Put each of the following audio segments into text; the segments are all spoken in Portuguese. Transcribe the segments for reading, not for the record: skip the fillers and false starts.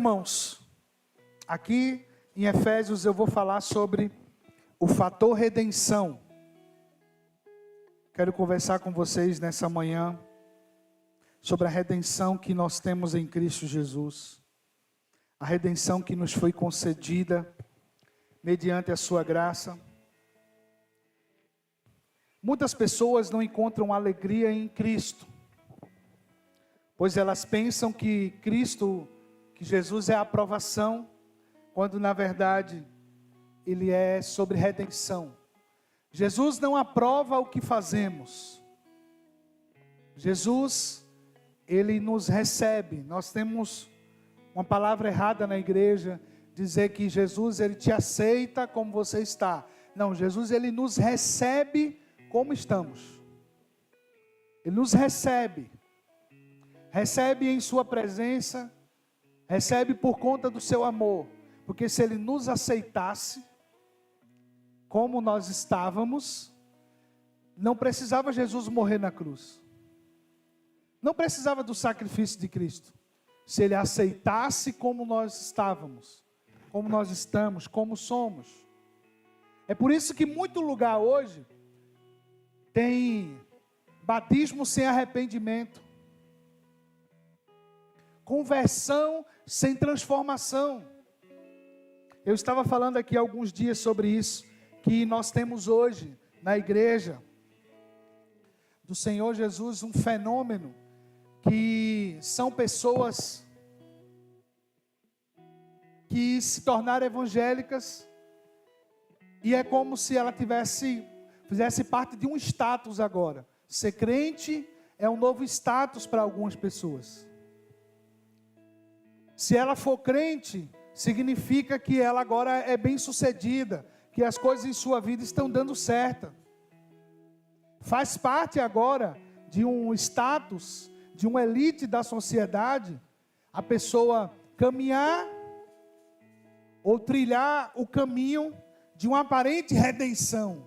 irmãos, aqui em Efésios eu vou falar sobre o fator redenção. Quero conversar com vocês nessa manhã sobre a redenção que nós temos em Cristo Jesus. A redenção que nos foi concedida mediante a sua graça. Muitas pessoas não encontram alegria em Cristo, pois elas pensam que Jesus é a aprovação, quando na verdade Ele é sobre redenção. Jesus não aprova o que fazemos. Jesus, Ele nos recebe. Nós temos uma palavra errada na igreja, dizer que Jesus, Ele te aceita como você está. Não, Jesus, Ele nos recebe como estamos. Ele nos recebe. Recebe em sua presença, recebe por conta do seu amor. Porque se Ele nos aceitasse como nós estávamos, não precisava Jesus morrer na cruz. Não precisava do sacrifício de Cristo. Se Ele aceitasse como nós estávamos, como nós estamos, como somos. É por isso que muito lugar hoje tem batismo sem arrependimento, conversão sem transformação. Eu estava falando aqui há alguns dias sobre isso, que nós temos hoje na igreja do Senhor Jesus um fenômeno, que são pessoas que se tornaram evangélicas, e é como se ela fizesse parte de um status agora. Ser crente é um novo status para algumas pessoas. Se ela for crente, significa que ela agora é bem-sucedida, que as coisas em sua vida estão dando certo. Faz parte agora de um status, de uma elite da sociedade, a pessoa caminhar ou trilhar o caminho de uma aparente redenção.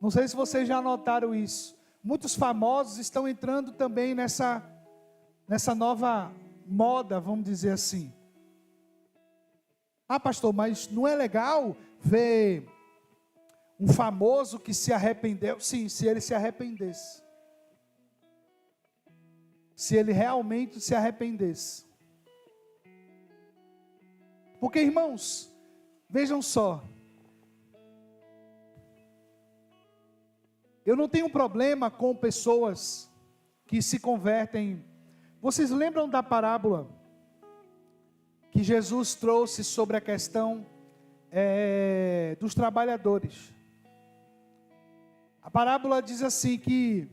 Não sei se vocês já notaram isso. Muitos famosos estão entrando também nessa nova moda, vamos dizer assim. Ah, pastor, mas não é legal ver um famoso que se arrependeu? Sim, se ele se arrependesse. Se ele realmente se arrependesse. Porque, irmãos, vejam só. Eu não tenho problema com pessoas que se convertem. Vocês lembram da parábola que Jesus trouxe sobre a questão dos trabalhadores? A parábola diz assim que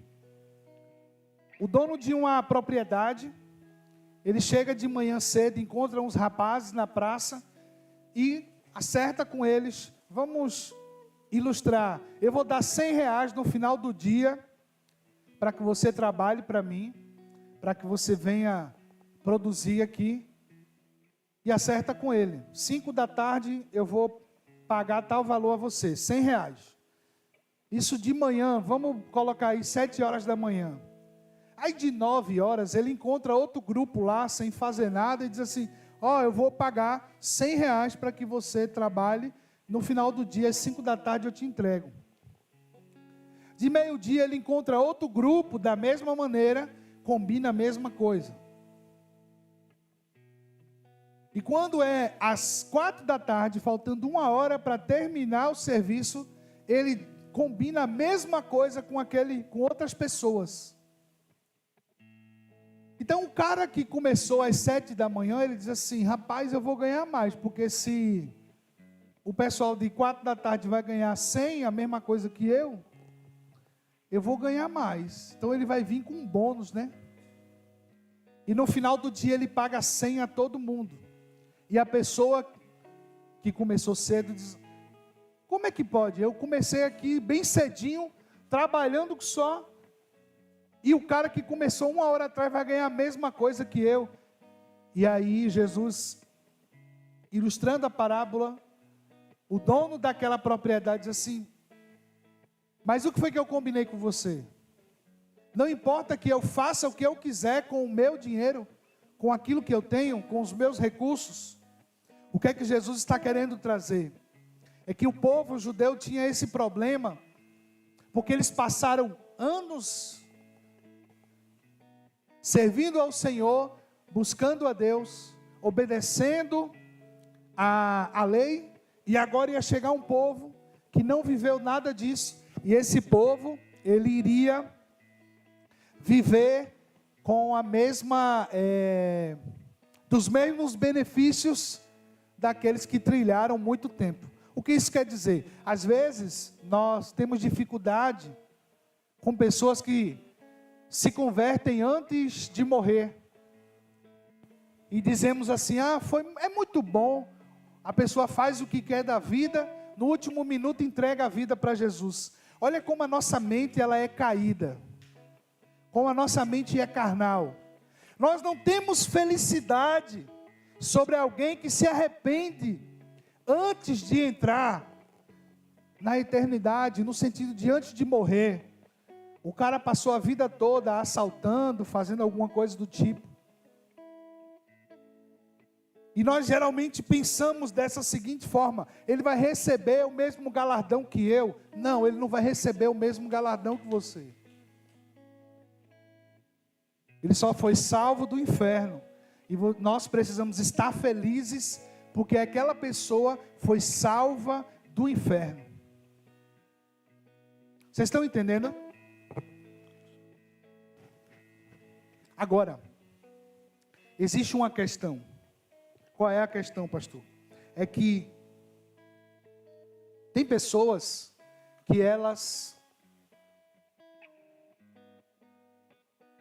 o dono de uma propriedade, ele chega de manhã cedo, encontra uns rapazes na praça e acerta com eles. Vamos ilustrar, eu vou dar R$100 no final do dia para que você trabalhe para mim, para que você venha produzir aqui, e acerta com ele. 5 da tarde eu vou pagar tal valor a você, R$100. Isso de manhã, vamos colocar aí 7 horas da manhã. Aí de 9 horas ele encontra outro grupo lá sem fazer nada e diz assim: ó, eu vou pagar R$100 para que você trabalhe. No final do dia, às 5 da tarde eu te entrego. De meio-dia ele encontra outro grupo da mesma maneira, combina a mesma coisa. E quando é às 4 da tarde, faltando 1 hora para terminar o serviço, ele combina a mesma coisa com outras pessoas. Então o cara que começou às 7 da manhã, ele diz assim: rapaz, eu vou ganhar mais, porque se o pessoal de 4 da tarde vai ganhar 100, a mesma coisa que eu vou ganhar mais. Então ele vai vir com um bônus, né? E no final do dia ele paga 100 a todo mundo. E a pessoa que começou cedo diz: como é que pode? Eu comecei aqui bem cedinho, trabalhando só, e o cara que começou 1 hora atrás vai ganhar a mesma coisa que eu. E aí Jesus, ilustrando a parábola, o dono daquela propriedade diz assim: mas o que foi que eu combinei com você? Não importa que eu faça o que eu quiser com o meu dinheiro, com aquilo que eu tenho, com os meus recursos. O que é que Jesus está querendo trazer? É que o povo judeu tinha esse problema, porque eles passaram anos servindo ao Senhor, buscando a Deus, obedecendo a lei, e agora ia chegar um povo que não viveu nada disso, e esse povo, ele iria viver com a mesma, dos mesmos benefícios daqueles que trilharam muito tempo. O que isso quer dizer? Às vezes, nós temos dificuldade com pessoas que se convertem antes de morrer, e dizemos assim, é muito bom, a pessoa faz o que quer da vida, no último minuto entrega a vida para Jesus. Olha como a nossa mente ela é caída, como a nossa mente é carnal. Nós não temos felicidade sobre alguém que se arrepende antes de entrar na eternidade, no sentido de antes de morrer. O cara passou a vida toda assaltando, fazendo alguma coisa do tipo. E nós geralmente pensamos dessa seguinte forma: ele vai receber o mesmo galardão que eu. Não, ele não vai receber o mesmo galardão que você. Ele só foi salvo do inferno. E nós precisamos estar felizes, porque aquela pessoa foi salva do inferno. Vocês estão entendendo? Agora, existe uma questão. Qual é a questão, pastor? É que tem pessoas que elas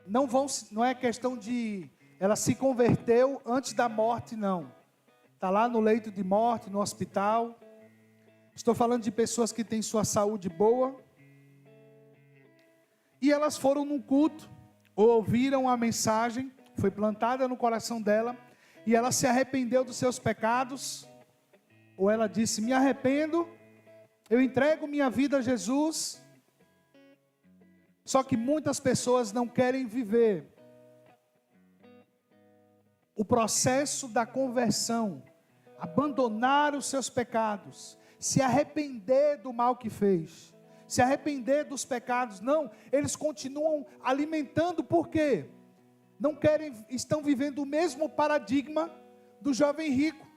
não é questão de ela se converteu antes da morte, não. Está lá no leito de morte, no hospital. Estou falando de pessoas que têm sua saúde boa. E elas foram num culto, ou ouviram a mensagem, foi plantada no coração dela, e ela se arrependeu dos seus pecados, ou ela disse, me arrependo, eu entrego minha vida a Jesus. Só que muitas pessoas não querem viver o processo da conversão, abandonar os seus pecados, se arrepender do mal que fez, se arrepender dos pecados. Não, eles continuam alimentando, por quê? Não querem, estão vivendo o mesmo paradigma do jovem rico.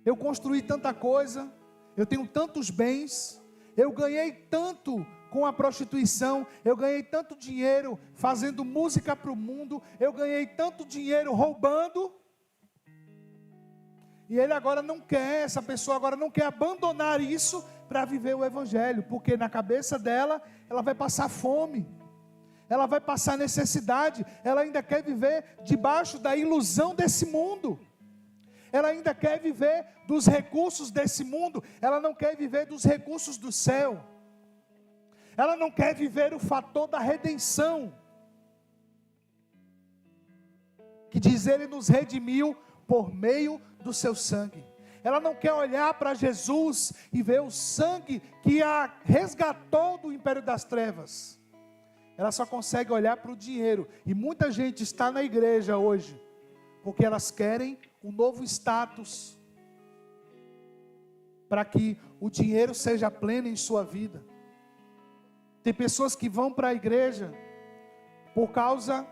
Eu construí tanta coisa, eu tenho tantos bens, eu ganhei tanto com a prostituição, eu ganhei tanto dinheiro fazendo música para o mundo, eu ganhei tanto dinheiro roubando, e ele agora não quer, essa pessoa agora não quer abandonar isso para viver o evangelho, porque na cabeça dela, ela vai passar fome, ela vai passar necessidade, ela ainda quer viver debaixo da ilusão desse mundo, ela ainda quer viver dos recursos desse mundo, ela não quer viver dos recursos do céu, ela não quer viver o fator da redenção, que diz ele nos redimiu por meio do seu sangue. Ela não quer olhar para Jesus e ver o sangue que a resgatou do império das trevas. Ela só consegue olhar para o dinheiro. E muita gente está na igreja hoje porque elas querem um novo status, para que o dinheiro seja pleno em sua vida. Tem pessoas que vão para a igreja por causa...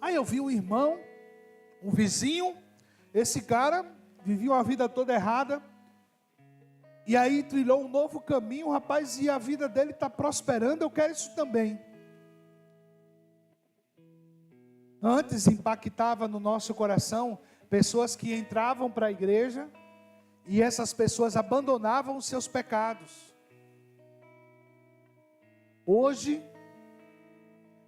eu vi um irmão, um vizinho, esse cara vivia uma vida toda errada, e aí trilhou um novo caminho, rapaz, e a vida dele está prosperando, eu quero isso também. Antes impactava no nosso coração pessoas que entravam para a igreja, e essas pessoas abandonavam os seus pecados. Hoje,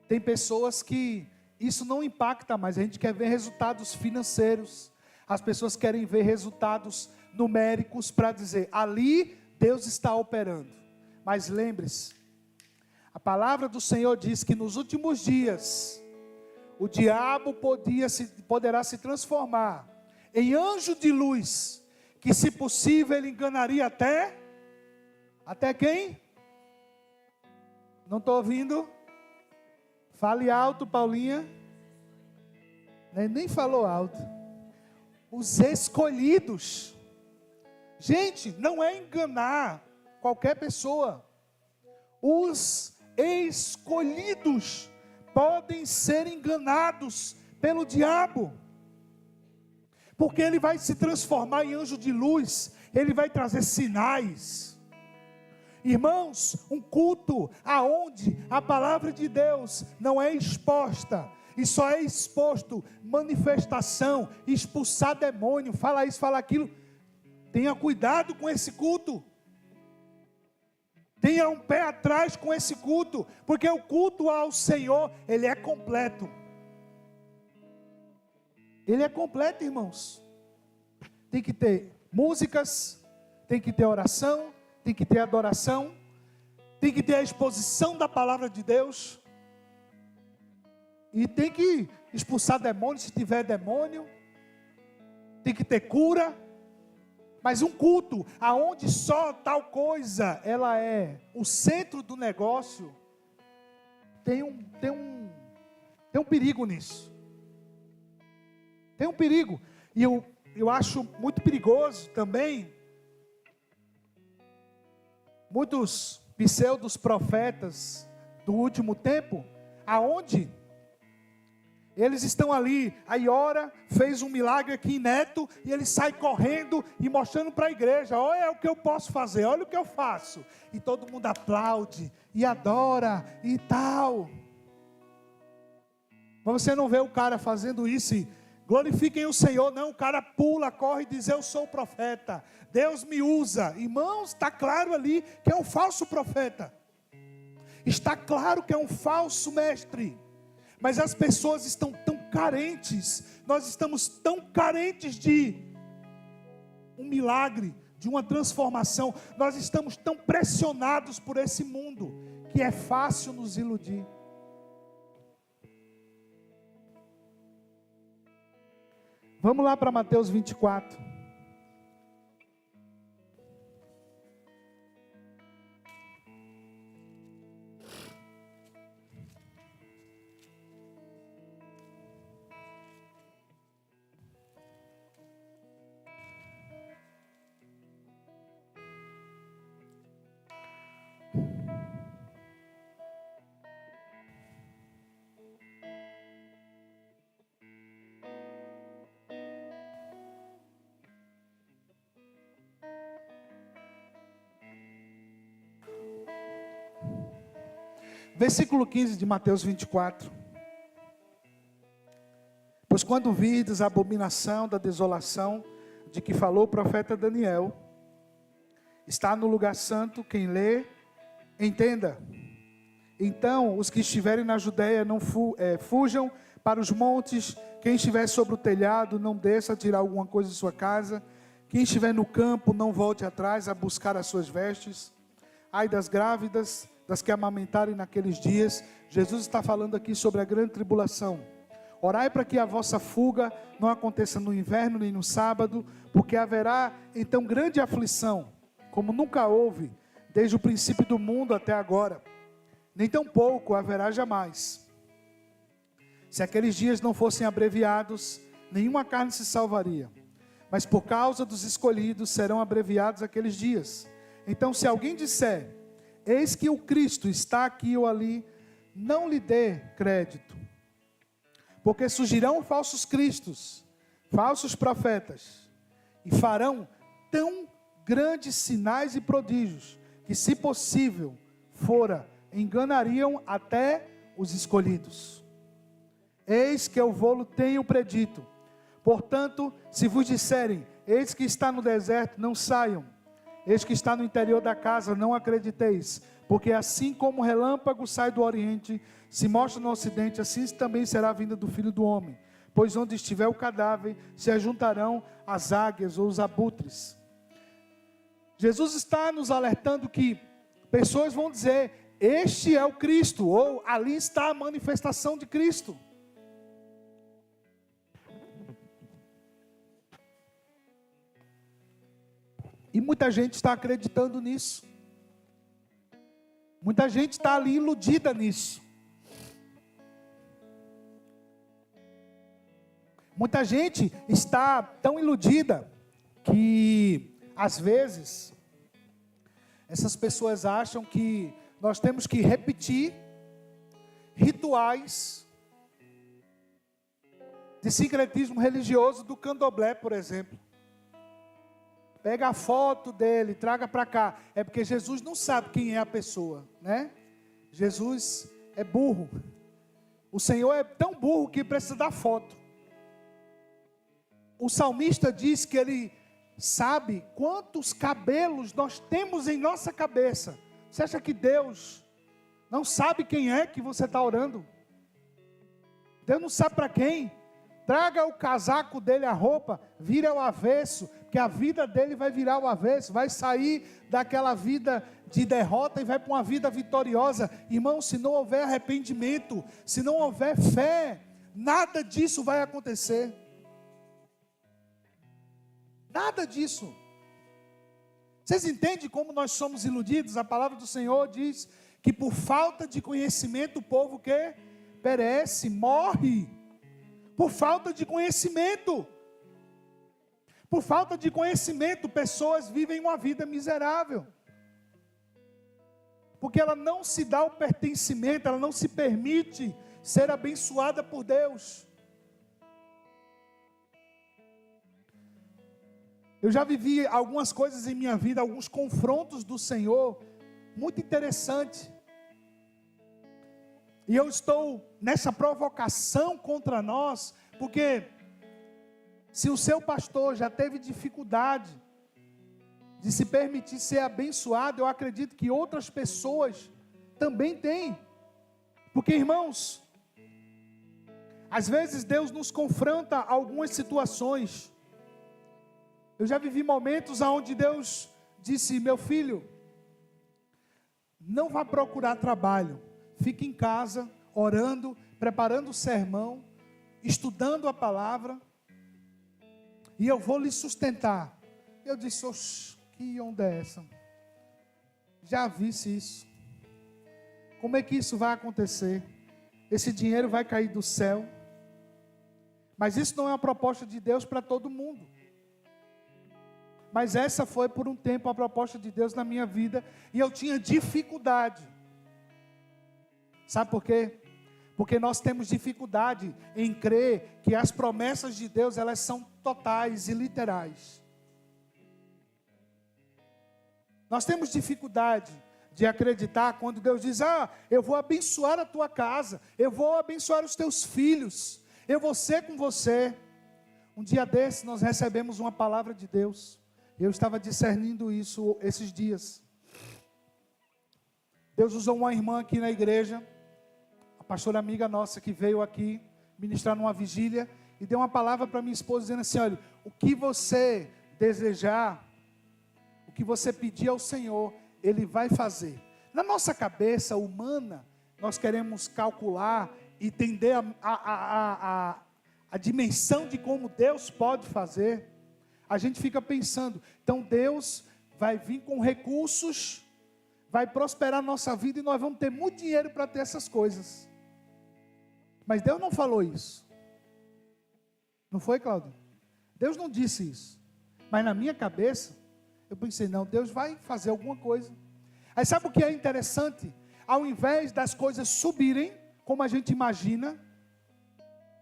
tem pessoas que isso não impacta mais, a gente quer ver resultados financeiros, as pessoas querem ver resultados numéricos para dizer, ali Deus está operando. Mas lembre-se, a palavra do Senhor diz que nos últimos dias, o diabo poderá se transformar em anjo de luz, que se possível ele enganaria até quem? Não estou ouvindo? Fale alto, Paulinha. Nem falou alto. Os escolhidos. Gente, não é enganar qualquer pessoa. Os escolhidos podem ser enganados pelo diabo. Porque ele vai se transformar em anjo de luz. Ele vai trazer sinais. Irmãos, um culto aonde a palavra de Deus não é exposta. E só é exposto manifestação, expulsar demônio, fala isso, fala aquilo. Tenha cuidado com esse culto. Tenha um pé atrás com esse culto. Porque o culto ao Senhor, ele é completo. Ele é completo, irmãos. Tem que ter músicas, tem que ter oração, tem que ter adoração, tem que ter a exposição da palavra de Deus. E tem que expulsar demônio se tiver demônio. Tem que ter cura. Mas um culto aonde só tal coisa ela é o centro do negócio, tem um perigo nisso. Tem um perigo. E eu acho muito perigoso também muitos pseudos profetas do último tempo, aonde eles estão ali, aí ora, fez um milagre aqui em Neto, e ele sai correndo e mostrando para a igreja, olha o que eu posso fazer, olha o que eu faço, e todo mundo aplaude, e adora, e tal. Mas você não vê o cara fazendo isso e glorifiquem o Senhor, não, o cara pula, corre e diz, eu sou o profeta, Deus me usa. Irmãos, está claro ali que é um falso profeta, está claro que é um falso mestre. Mas as pessoas estão tão carentes, nós estamos tão carentes de um milagre, de uma transformação, nós estamos tão pressionados por esse mundo, que é fácil nos iludir. Vamos lá para Mateus 24. Versículo 15 de Mateus 24. Pois quando virdes a abominação da desolação, de que falou o profeta Daniel, está no lugar santo, quem lê, entenda. Então, os que estiverem na Judeia, não fujam para os montes, quem estiver sobre o telhado, não desça a tirar alguma coisa de sua casa, quem estiver no campo, não volte atrás a buscar as suas vestes. Ai das grávidas, das que amamentarem naqueles dias. Jesus está falando aqui sobre a grande tribulação. Orai para que a vossa fuga não aconteça no inverno nem no sábado, porque haverá então grande aflição, como nunca houve, desde o princípio do mundo até agora, nem tampouco haverá jamais. Se aqueles dias não fossem abreviados, nenhuma carne se salvaria, mas por causa dos escolhidos serão abreviados aqueles dias. Então, se alguém disser, eis que o Cristo está aqui ou ali, não lhe dê crédito, porque surgirão falsos cristos, falsos profetas, e farão tão grandes sinais e prodígios, que se possível fora, enganariam até os escolhidos. Eis que eu vou-lo tenho predito. Portanto, se vos disserem, eis que está no deserto, não saiam. Eis que está no interior da casa, não acrediteis. Porque assim como o relâmpago sai do oriente, se mostra no ocidente, assim também será a vinda do Filho do Homem. Pois onde estiver o cadáver, se ajuntarão as águias ou os abutres. Jesus está nos alertando que pessoas vão dizer, este é o Cristo, ou ali está a manifestação de Cristo. E muita gente está acreditando nisso. Muita gente está ali iludida nisso. Muita gente está tão iludida que, às vezes, essas pessoas acham que nós temos que repetir rituais de sincretismo religioso do candomblé, por exemplo. Pega a foto dele, traga para cá. É porque Jesus não sabe quem é a pessoa, né? Jesus é burro. O Senhor é tão burro que precisa da foto. O salmista diz que ele sabe quantos cabelos nós temos em nossa cabeça. Você acha que Deus não sabe quem é que você está orando? Deus não sabe para quem? Traga o casaco dele, a roupa, vira ao avesso, que a vida dele vai virar ao avesso, vai sair daquela vida de derrota e vai para uma vida vitoriosa. Irmão, se não houver arrependimento, se não houver fé, nada disso vai acontecer. Nada disso. Vocês entendem como nós somos iludidos? A palavra do Senhor diz que por falta de conhecimento o povo que perece, morre. Por falta de conhecimento. Por falta de conhecimento, pessoas vivem uma vida miserável. Porque ela não se dá o pertencimento, ela não se permite ser abençoada por Deus. Eu já vivi algumas coisas em minha vida, alguns confrontos do Senhor, muito interessante. E eu estou nessa provocação contra nós, porque se o seu pastor já teve dificuldade de se permitir ser abençoado, eu acredito que outras pessoas também têm. Porque, irmãos, às vezes Deus nos confronta a algumas situações. Eu já vivi momentos onde Deus disse: meu filho, não vá procurar trabalho. Fique em casa, orando, preparando o sermão, estudando a palavra, e eu vou lhe sustentar. Eu disse: oxe, que onda é essa? Já visse isso. Como é que isso vai acontecer? Esse dinheiro vai cair do céu? Mas isso não é uma proposta de Deus para todo mundo. Mas essa foi por um tempo a proposta de Deus na minha vida, e eu tinha dificuldade. Sabe por quê? Porque nós temos dificuldade em crer que as promessas de Deus, elas são totais e literais. Nós temos dificuldade de acreditar quando Deus diz: eu vou abençoar a tua casa, eu vou abençoar os teus filhos, eu vou ser com você. Um dia desse nós recebemos uma palavra de Deus. Eu estava discernindo isso esses dias. Deus usou uma irmã aqui na igreja, a pastora amiga nossa, que veio aqui ministrar numa vigília, e deu uma palavra para minha esposa, dizendo assim: olha, o que você desejar, o que você pedir ao Senhor, Ele vai fazer. Na nossa cabeça humana, nós queremos calcular e entender a dimensão de como Deus pode fazer. A gente fica pensando, então Deus vai vir com recursos, vai prosperar a nossa vida e nós vamos ter muito dinheiro para ter essas coisas. Mas Deus não falou isso. Não foi, Cláudio? Deus não disse isso. Mas na minha cabeça, eu pensei: não, Deus vai fazer alguma coisa. Aí sabe o que é interessante? Ao invés das coisas subirem, como a gente imagina,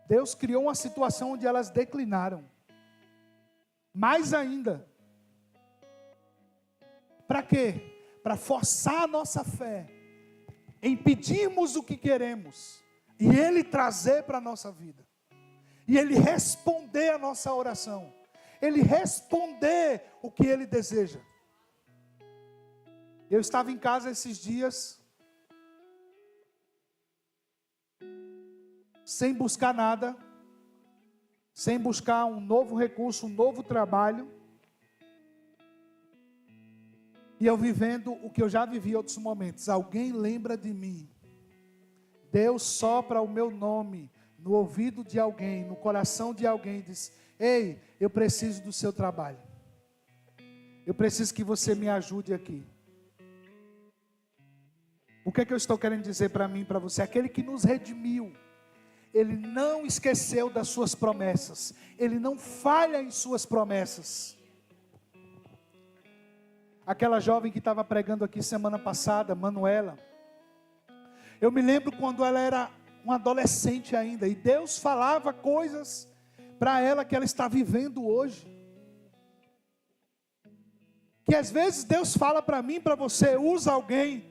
Deus criou uma situação onde elas declinaram. Mais ainda. Para quê? Para forçar a nossa fé em pedirmos o que queremos e Ele trazer para a nossa vida, e Ele responder a nossa oração, Ele responder o que Ele deseja. Eu estava em casa esses dias, sem buscar nada, sem buscar um novo recurso, um novo trabalho, e eu vivendo o que eu já vivi em outros momentos. Alguém lembra de mim, Deus sopra o meu nome no ouvido de alguém, no coração de alguém, diz: ei, eu preciso do seu trabalho, eu preciso que você me ajude aqui. O que é que eu estou querendo dizer para mim e para você? Aquele que nos redimiu, Ele não esqueceu das suas promessas. Ele não falha em suas promessas. Aquela jovem que estava pregando aqui semana passada, Manuela. Eu me lembro quando ela era uma adolescente ainda. E Deus falava coisas para ela que ela está vivendo hoje. Que às vezes Deus fala para mim, para você, usa alguém.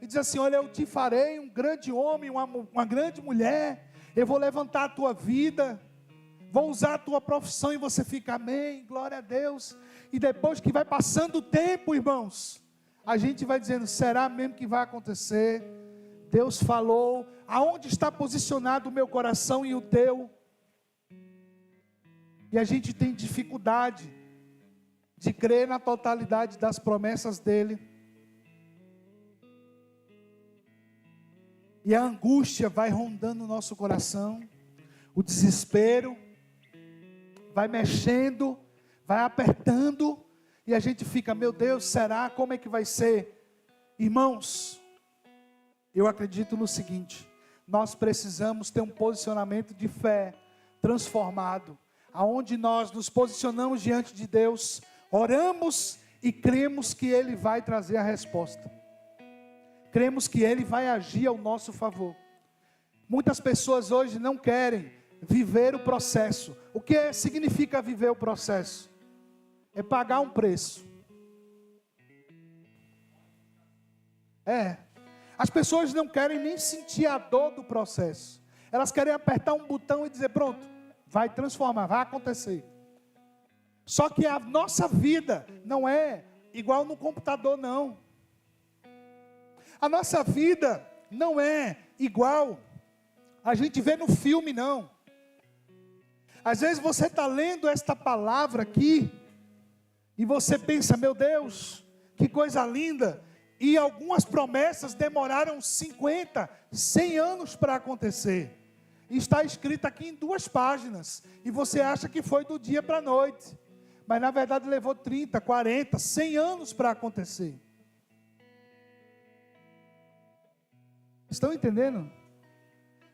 E diz assim, olha, eu te farei um grande homem, uma grande mulher. Eu vou levantar a tua vida. Vou usar a tua profissão e você fica, amém, glória a Deus. E depois que vai passando o tempo, irmãos, a gente vai dizendo, será mesmo que vai acontecer? Deus falou, aonde está posicionado o meu coração e o teu? E a gente tem dificuldade de crer na totalidade das promessas dele. E a angústia vai rondando o nosso coração, o desespero vai mexendo, vai apertando, e a gente fica, meu Deus, será? Como é que vai ser? Irmãos, eu acredito no seguinte, nós precisamos ter um posicionamento de fé transformado, aonde nós nos posicionamos diante de Deus, oramos e cremos que Ele vai trazer a resposta. Cremos que Ele vai agir ao nosso favor. Muitas pessoas hoje não querem viver o processo. O que significa viver o processo? É pagar um preço. As pessoas não querem nem sentir a dor do processo. Elas querem apertar um botão e dizer, pronto, vai transformar, vai acontecer. Só que a nossa vida não é igual no computador, não. A nossa vida não é igual a gente vê no filme, não. Às vezes você está lendo esta palavra aqui, e você pensa, meu Deus, que coisa linda. E algumas promessas demoraram 50, 100 anos para acontecer. E está escrito aqui em 2 páginas. E você acha que foi do dia para a noite. Mas na verdade levou 30, 40, 100 anos para acontecer. Estão entendendo?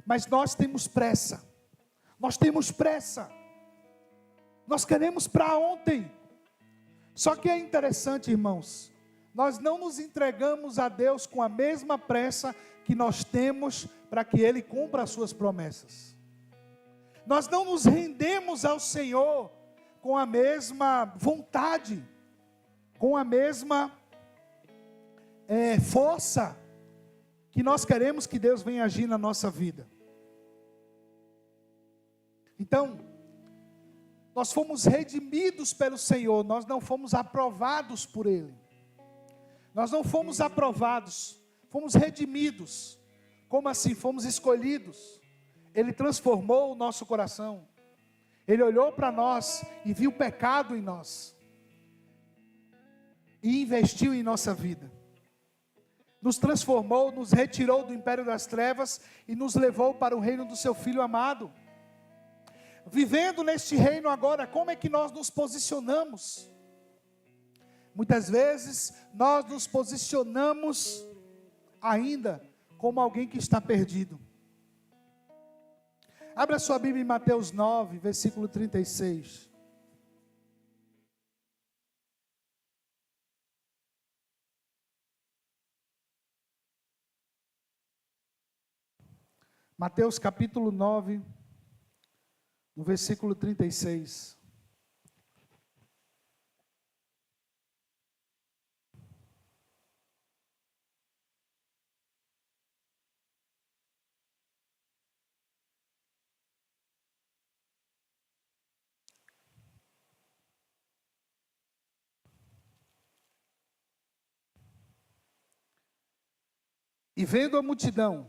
Mas nós temos pressa. Nós temos pressa. Nós queremos para ontem. Só que é interessante, irmãos. Nós não nos entregamos a Deus com a mesma pressa que nós temos para que Ele cumpra as suas promessas. Nós não nos rendemos ao Senhor com a mesma vontade, com a mesma força que nós queremos que Deus venha agir na nossa vida. Então, nós fomos redimidos pelo Senhor, nós não fomos aprovados por Ele. Nós não fomos aprovados, fomos redimidos. Como assim? Fomos escolhidos. Ele transformou o nosso coração. Ele olhou para nós e viu o pecado em nós. E investiu em nossa vida. Nos transformou, nos retirou do império das trevas e nos levou para o reino do seu Filho amado. Vivendo neste reino agora, como é que nós nos posicionamos? Muitas vezes nós nos posicionamos ainda como alguém que está perdido. Abra sua Bíblia em Mateus 9, versículo 36. Mateus capítulo 9, no versículo 36. E vendo a multidão,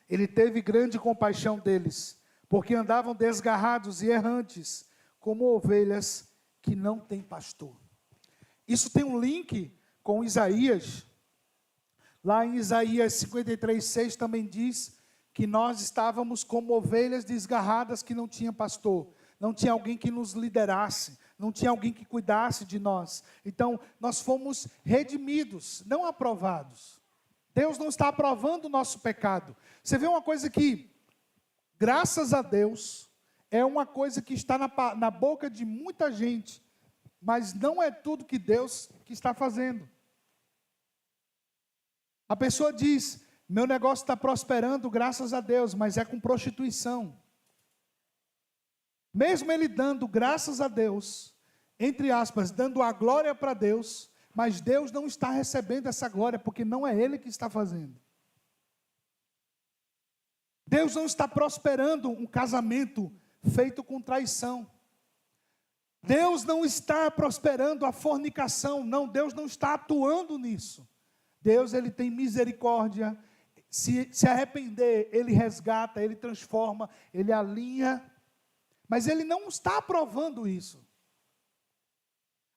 ele teve grande compaixão deles, porque andavam desgarrados e errantes, como ovelhas que não têm pastor. Isso tem um link com Isaías. Lá em Isaías 53:6 também diz que nós estávamos como ovelhas desgarradas que não tinham pastor. Não tinha alguém que nos liderasse, não tinha alguém que cuidasse de nós. Então, nós fomos redimidos, não aprovados. Deus não está aprovando o nosso pecado. Você vê uma coisa que Graças a Deus é uma coisa que está na boca de muita gente, mas não é tudo que Deus que está fazendo. A pessoa diz, meu negócio está prosperando graças a Deus, mas é com prostituição. Mesmo ele dando graças a Deus, entre aspas, dando a glória para Deus, mas Deus não está recebendo essa glória, porque não é Ele que está fazendo. Deus não está prosperando um casamento feito com traição. Deus não está prosperando a fornicação, não, Deus não está atuando nisso. Deus, Ele tem misericórdia, se arrepender, Ele resgata, Ele transforma, Ele alinha, mas Ele não está aprovando isso.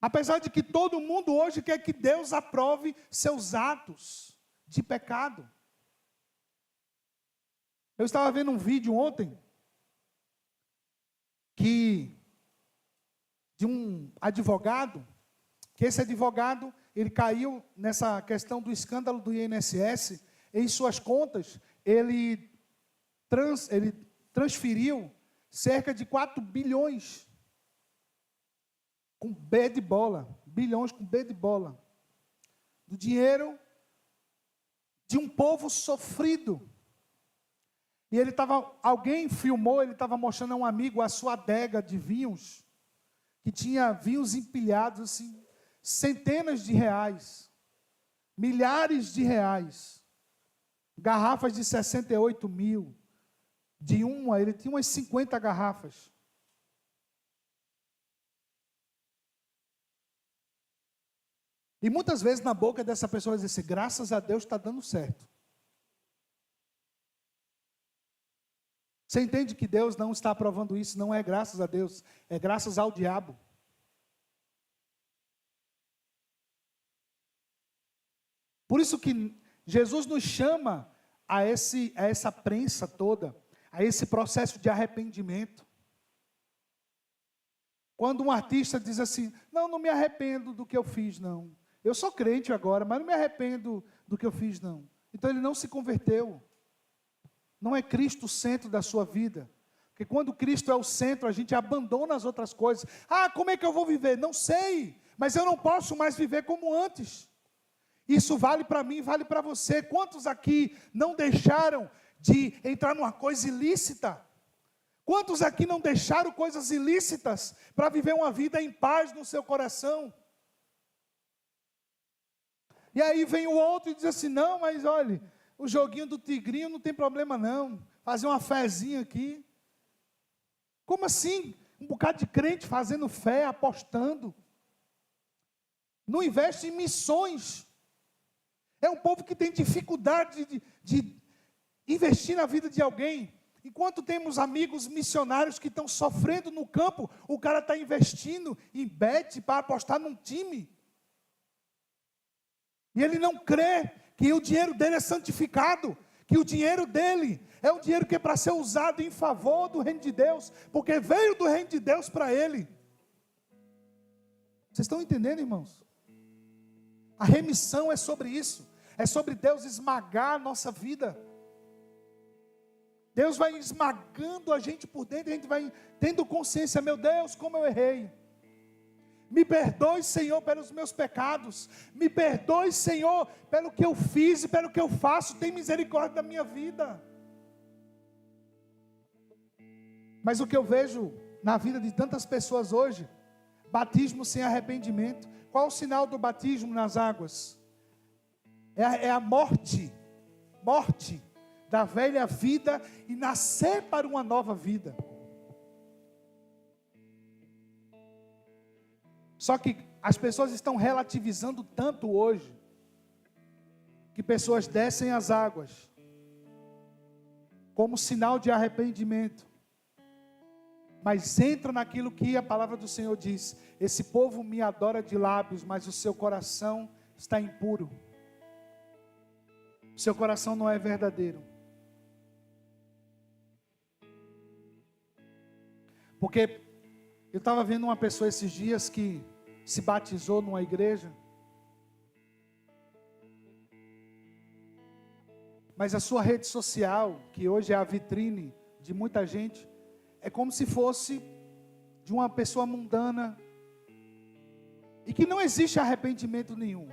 Apesar de que todo mundo hoje quer que Deus aprove seus atos de pecado. Eu estava vendo um vídeo ontem, de um advogado, que esse advogado, ele caiu nessa questão do escândalo do INSS, em suas contas, ele transferiu cerca de 4 bilhões, com B de bola, bilhões com B de bola, do dinheiro de um povo sofrido. E alguém filmou, ele estava mostrando a um amigo a sua adega de vinhos, que tinha vinhos empilhados, assim, centenas de reais, milhares de reais, garrafas de 68 mil, ele tinha umas 50 garrafas. E muitas vezes na boca dessa pessoa diz assim, graças a Deus está dando certo. Você entende que Deus não está aprovando isso, não é graças a Deus, é graças ao diabo. Por isso que Jesus nos chama a essa prensa toda, a esse processo de arrependimento. Quando um artista diz assim, não me arrependo do que eu fiz, não. Eu sou crente agora, mas não me arrependo do que eu fiz, não. Então ele não se converteu. Não é Cristo o centro da sua vida. Porque quando Cristo é o centro, a gente abandona as outras coisas. Como é que eu vou viver? Não sei, mas eu não posso mais viver como antes. Isso vale para mim, vale para você. Quantos aqui não deixaram de entrar numa coisa ilícita? Quantos aqui não deixaram coisas ilícitas para viver uma vida em paz no seu coração? E aí vem o outro e diz assim, não, mas olha, o joguinho do tigrinho não tem problema não, fazer uma fezinha aqui. Como assim? Um bocado de crente fazendo fé, apostando. Não investe em missões. É um povo que tem dificuldade de investir na vida de alguém. Enquanto temos amigos missionários que estão sofrendo no campo, o cara está investindo em bet para apostar num time. E ele não crê que o dinheiro dele é santificado, que o dinheiro dele é um dinheiro que é para ser usado em favor do reino de Deus, porque veio do reino de Deus para ele. Vocês estão entendendo, irmãos? A remissão é sobre isso, é sobre Deus esmagar a nossa vida. Deus vai esmagando a gente por dentro, a gente vai tendo consciência, meu Deus, como eu errei. Me perdoe, Senhor, pelos meus pecados. Me perdoe, Senhor, pelo que eu fiz e pelo que eu faço. Tem misericórdia da minha vida. Mas o que eu vejo na vida de tantas pessoas hoje, batismo sem arrependimento. Qual o sinal do batismo nas águas? É a morte da velha vida e nascer para uma nova vida. Só que as pessoas estão relativizando tanto hoje, que pessoas descem as águas, como sinal de arrependimento, mas entram naquilo que a palavra do Senhor diz, esse povo me adora de lábios, mas o seu coração está impuro, o seu coração não é verdadeiro, porque eu estava vendo uma pessoa esses dias que se batizou numa igreja, mas a sua rede social, que hoje é a vitrine de muita gente é como se fosse de uma pessoa mundana e que não existe arrependimento nenhum.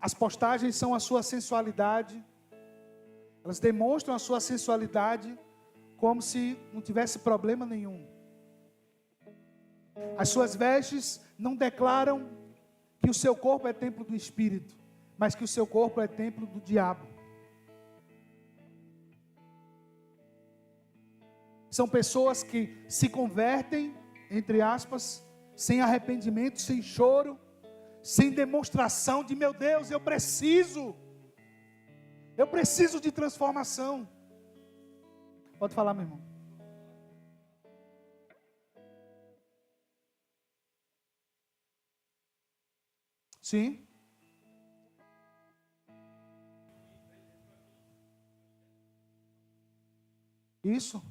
As postagens são a sua sensualidade, elas demonstram a sua sensualidade como se não tivesse problema nenhum. As suas vestes não declaram que o seu corpo é templo do Espírito, mas que o seu corpo é templo do diabo. São pessoas que se convertem, entre aspas, sem arrependimento, sem choro, sem demonstração de, meu Deus, eu preciso de transformação. Pode falar, meu irmão. Sim. Isso.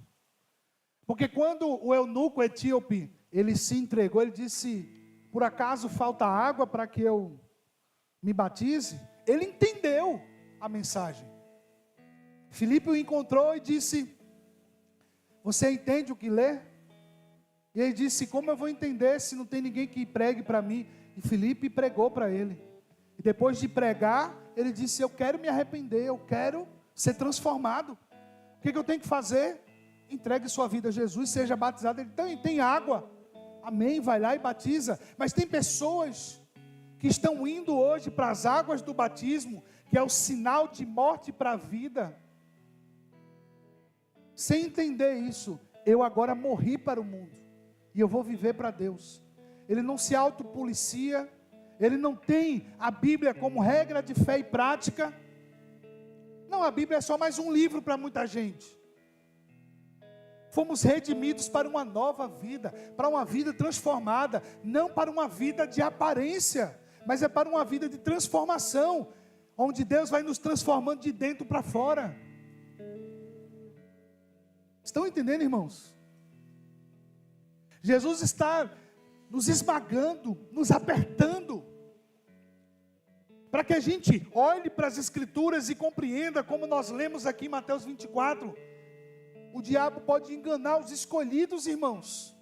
Porque quando o eunuco etíope, ele se entregou, ele disse, por acaso falta água para que eu me batize? Ele entendeu a mensagem. Filipe o encontrou e disse, você entende o que lê? E ele disse, como eu vou entender se não tem ninguém que pregue para mim? E Filipe pregou para ele. E depois de pregar, ele disse, eu quero me arrepender, eu quero ser transformado. O que eu tenho que fazer? Entregue sua vida a Jesus, seja batizado. Ele tem água. Amém, vai lá e batiza. Mas tem pessoas que estão indo hoje para as águas do batismo, que é o sinal de morte para a vida. Sem entender isso, eu agora morri para o mundo. E eu vou viver para Deus. Ele não se autopolicia. Ele não tem a Bíblia como regra de fé e prática. Não, a Bíblia é só mais um livro para muita gente. Fomos redimidos para uma nova vida, para uma vida transformada, não para uma vida de aparência, mas é para uma vida de transformação, onde Deus vai nos transformando de dentro para fora. Estão entendendo, irmãos? Jesus está nos esmagando, nos apertando, para que a gente olhe para as Escrituras e compreenda, como nós lemos aqui em Mateus 24, o diabo pode enganar os escolhidos, irmãos.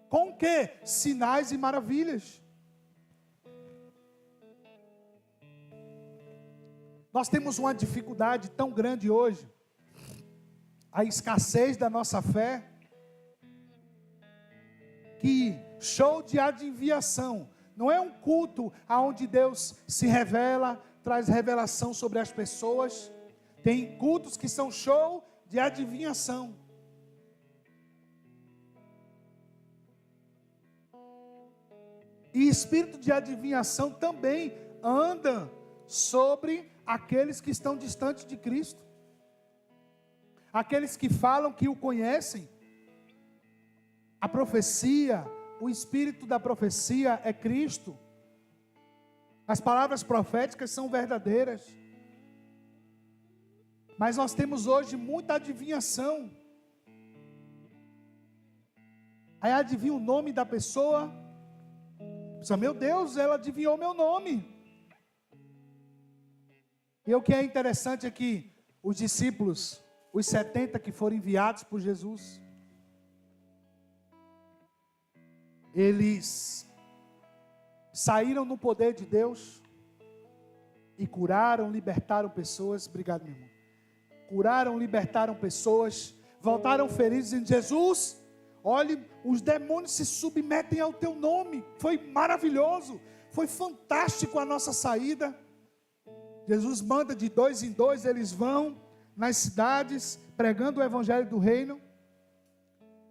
Com o quê? Sinais e maravilhas. Nós temos uma dificuldade tão grande hoje, a escassez da nossa fé, que show de adivinhação não é um culto onde Deus se revela, traz revelação sobre as pessoas. Tem cultos que são show de adivinhação. E espírito de adivinhação também anda sobre aqueles que estão distantes de Cristo. Aqueles que falam que o conhecem. A profecia, o espírito da profecia é Cristo. As palavras proféticas são verdadeiras. Mas nós temos hoje muita adivinhação. Aí adivinha o nome da pessoa. Pensa, meu Deus, ela adivinhou meu nome. E o que é interessante é que os discípulos, os 70 que foram enviados por Jesus, eles saíram no poder de Deus e curaram, libertaram pessoas. Obrigado, meu irmão. Curaram, libertaram pessoas, voltaram felizes, dizendo, Jesus, olhe, os demônios se submetem ao teu nome. Foi maravilhoso, foi fantástico a nossa saída. Jesus manda de 2 em 2, eles vão nas cidades, pregando o evangelho do reino.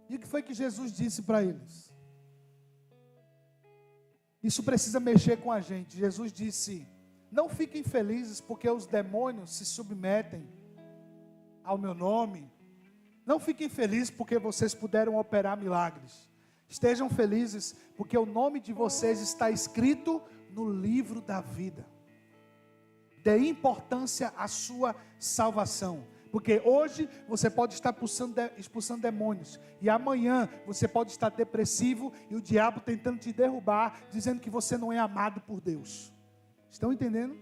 E o que foi que Jesus disse para eles? Isso precisa mexer com a gente. Jesus disse, não fiquem felizes porque os demônios se submetem ao meu nome. Não fiquem felizes porque vocês puderam operar milagres. Estejam felizes porque o nome de vocês está escrito no livro da vida. Dê importância à sua salvação. Porque hoje você pode estar expulsando demônios. E amanhã você pode estar depressivo e o diabo tentando te derrubar, dizendo que você não é amado por Deus. Estão entendendo?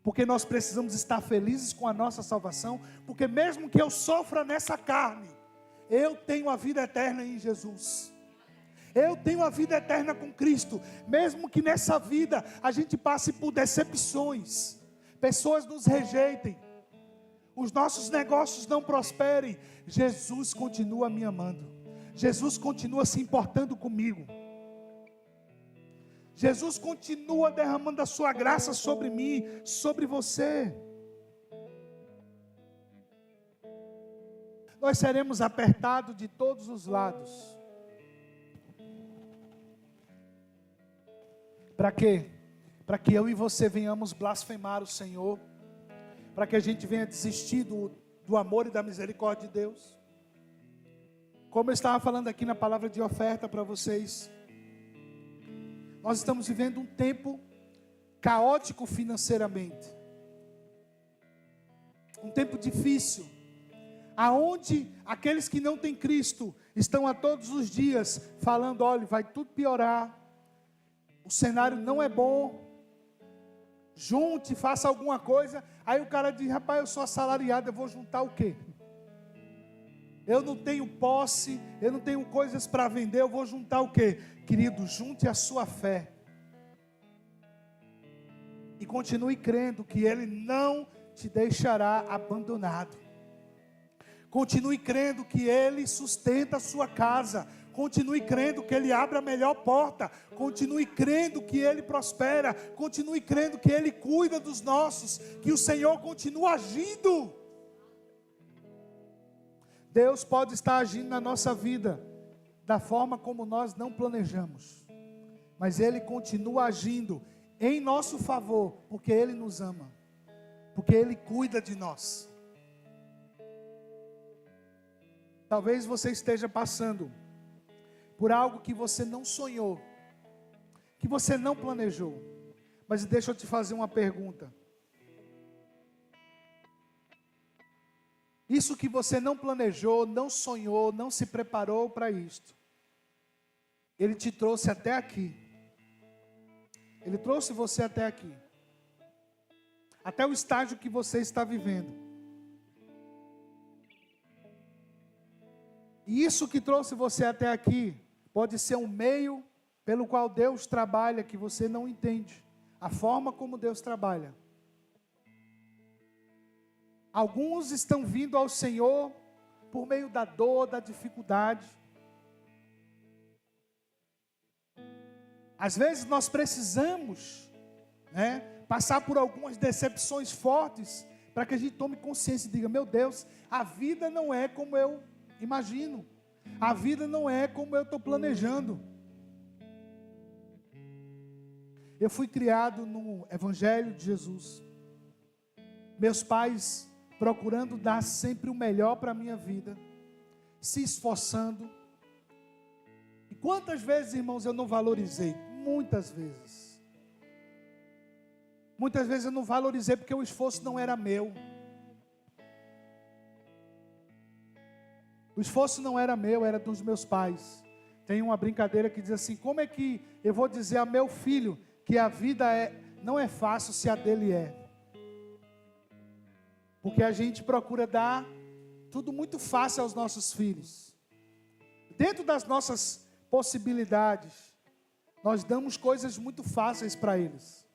Porque nós precisamos estar felizes com a nossa salvação, porque mesmo que eu sofra nessa carne, eu tenho a vida eterna em Jesus. Eu tenho a vida eterna com Cristo. Mesmo que nessa vida a gente passe por decepções, pessoas nos rejeitem, os nossos negócios não prosperem, Jesus continua me amando. Jesus continua se importando comigo. Jesus continua derramando a sua graça sobre mim, sobre você. Nós seremos apertados de todos os lados. Para quê? Para que eu e você venhamos blasfemar o Senhor, para que a gente venha desistir do amor e da misericórdia de Deus. Como eu estava falando aqui na palavra de oferta para vocês, nós estamos vivendo um tempo caótico financeiramente, um tempo difícil, aonde aqueles que não têm Cristo estão a todos os dias falando: olha, vai tudo piorar, o cenário não é bom, junte, faça alguma coisa. Aí o cara diz: rapaz, eu sou assalariado, eu vou juntar o quê? Eu não tenho posse, eu não tenho coisas para vender, eu vou juntar o quê? Querido, junte a sua fé e continue crendo que Ele não te deixará abandonado. Continue crendo que Ele sustenta a sua casa. Continue crendo que Ele abre a melhor porta. Continue crendo que Ele prospera. Continue crendo que Ele cuida dos nossos, que o Senhor continua agindo. Deus pode estar agindo na nossa vida da forma como nós não planejamos, mas Ele continua agindo em nosso favor, porque Ele nos ama, porque Ele cuida de nós. Talvez você esteja passando por algo que você não sonhou, que você não planejou, mas deixa eu te fazer uma pergunta. Isso que você não planejou, não sonhou, não se preparou para isto, Ele te trouxe até aqui. Ele trouxe você até aqui, até o estágio que você está vivendo. E isso que trouxe você até aqui pode ser um meio pelo qual Deus trabalha, que você não entende a forma como Deus trabalha. Alguns estão vindo ao Senhor por meio da dor, da dificuldade. Às vezes nós precisamos, passar por algumas decepções fortes, para que a gente tome consciência e diga: meu Deus, a vida não é como eu imagino, a vida não é como eu estou planejando. Eu fui criado no Evangelho de Jesus, meus pais procurando dar sempre o melhor para a minha vida, se esforçando. E quantas vezes, irmãos, eu não valorizei? Muitas vezes. Muitas vezes eu não valorizei porque o esforço não era meu. O esforço não era meu, era dos meus pais. Tem uma brincadeira que diz assim: como é que eu vou dizer a meu filho que a vida não é fácil se a dele é? Porque a gente procura dar tudo muito fácil aos nossos filhos. Dentro das nossas possibilidades, nós damos coisas muito fáceis para eles.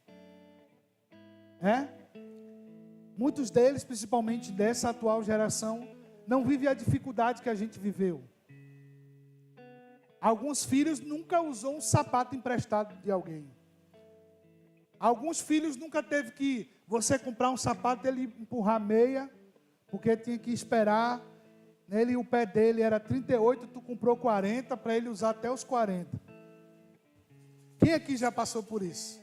Muitos deles, principalmente dessa atual geração, não vivem a dificuldade que a gente viveu. Alguns filhos nunca usou um sapato emprestado de alguém. Alguns filhos nunca teve que você comprar um sapato e ele empurrar meia, porque tinha que esperar. O pé dele era 38, tu comprou 40 para ele usar até os 40. Quem aqui já passou por isso?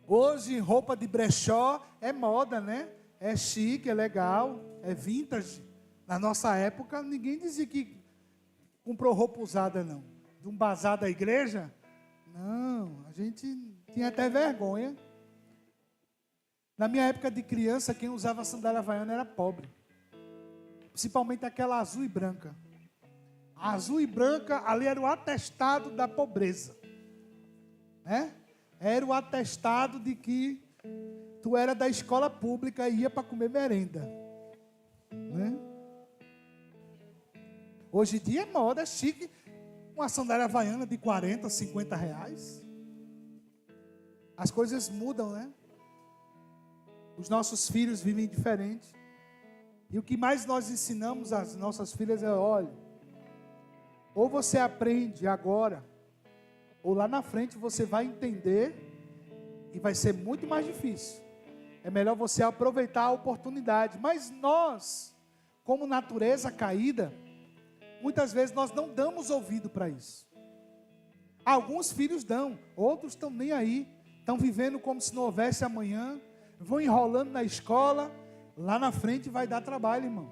Hoje roupa de brechó é moda, né? É chique, é legal, é vintage. Na nossa época ninguém dizia que comprou roupa usada, não. De um bazar da igreja? Não, a gente tinha até vergonha. Na minha época de criança, quem usava sandália havaiana era pobre. Principalmente aquela azul e branca. A azul e branca, ali era o atestado da pobreza. né? Era o atestado de que tu era da escola pública e ia para comer merenda, né? Hoje em dia é moda, é chique, uma sandália havaiana de 40, 50 reais. As coisas mudam, né? Os nossos filhos vivem diferente. E o que mais nós ensinamos às nossas filhas é, olha, ou você aprende agora, ou lá na frente você vai entender e vai ser muito mais difícil. É melhor você aproveitar a oportunidade. Mas nós, como natureza caída, muitas vezes nós não damos ouvido para isso. Alguns filhos dão, outros estão nem aí. Estão vivendo como se não houvesse amanhã. Vão enrolando na escola. Lá na frente vai dar trabalho, irmão.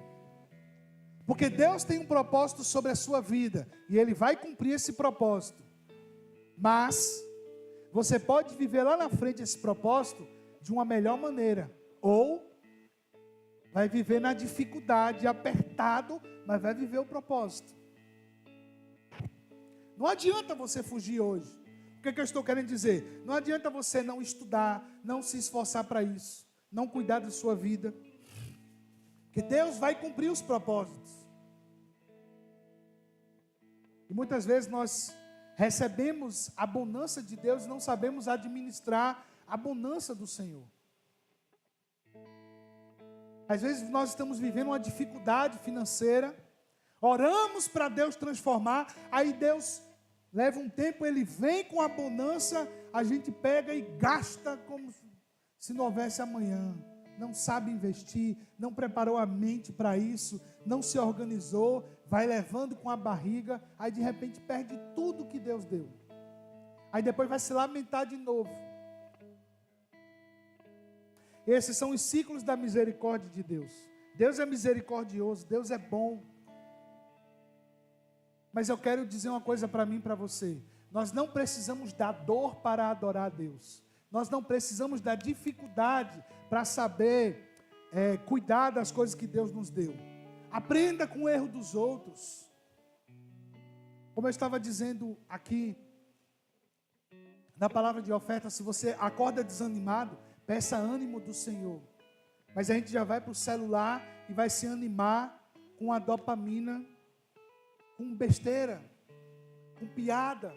Porque Deus tem um propósito sobre a sua vida. E Ele vai cumprir esse propósito. Mas você pode viver lá na frente esse propósito de uma melhor maneira. Ou vai viver na dificuldade, apertado, mas vai viver o propósito. Não adianta você fugir hoje. O que eu estou querendo dizer? Não adianta você não estudar, não se esforçar para isso, não cuidar da sua vida. Porque Deus vai cumprir os propósitos. E muitas vezes nós recebemos a bonança de Deus e não sabemos administrar a bonança do Senhor. Às vezes nós estamos vivendo uma dificuldade financeira, oramos para Deus transformar, aí Deus leva um tempo, Ele vem com a bonança, a gente pega e gasta como se não houvesse amanhã. Não sabe investir, não preparou a mente para isso, não se organizou, vai levando com a barriga, aí de repente perde tudo que Deus deu. Aí depois vai se lamentar de novo. Esses são os ciclos da misericórdia de Deus. Deus é misericordioso, Deus é bom. Mas eu quero dizer uma coisa para mim e para você. Nós não precisamos da dor para adorar a Deus. Nós não precisamos da dificuldade para saber cuidar das coisas que Deus nos deu. Aprenda com o erro dos outros. Como eu estava dizendo aqui, na palavra de oferta, se você acorda desanimado, peça ânimo do Senhor. Mas a gente já vai para o celular e vai se animar com a dopamina, com besteira, com piada.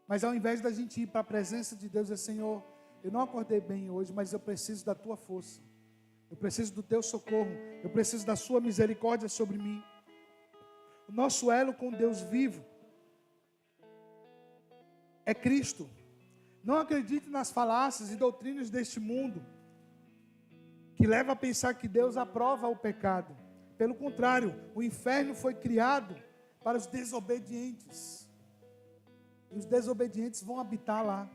Mas ao invés da gente ir para a presença de Deus, é Senhor, eu não acordei bem hoje, mas eu preciso da tua força. Eu preciso do teu socorro. Eu preciso da sua misericórdia sobre mim. O nosso elo com Deus vivo é Cristo. Não acredite nas falácias e doutrinas deste mundo, que leva a pensar que Deus aprova o pecado. Pelo contrário, o inferno foi criado para os desobedientes. E os desobedientes vão habitar lá.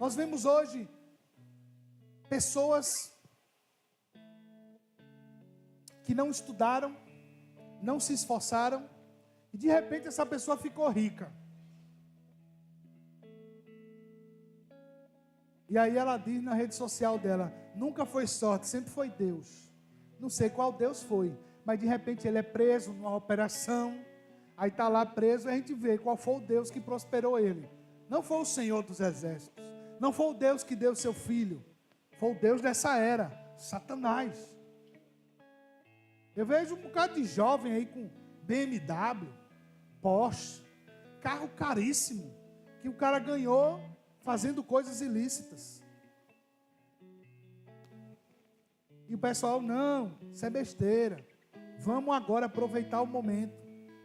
Nós vemos hoje pessoas que não estudaram, não se esforçaram, e de repente essa pessoa ficou rica. E aí ela diz na rede social dela, nunca foi sorte, sempre foi Deus. Não sei qual Deus foi, mas de repente ele é preso numa operação, aí está lá preso e a gente vê qual foi o Deus que prosperou ele. Não foi o Senhor dos Exércitos, não foi o Deus que deu seu filho, foi o Deus dessa era, Satanás. Eu vejo um bocado de jovem aí com BMW, Porsche, carro caríssimo, que o cara ganhou fazendo coisas ilícitas. E o pessoal, não, isso é besteira. Vamos agora aproveitar o momento.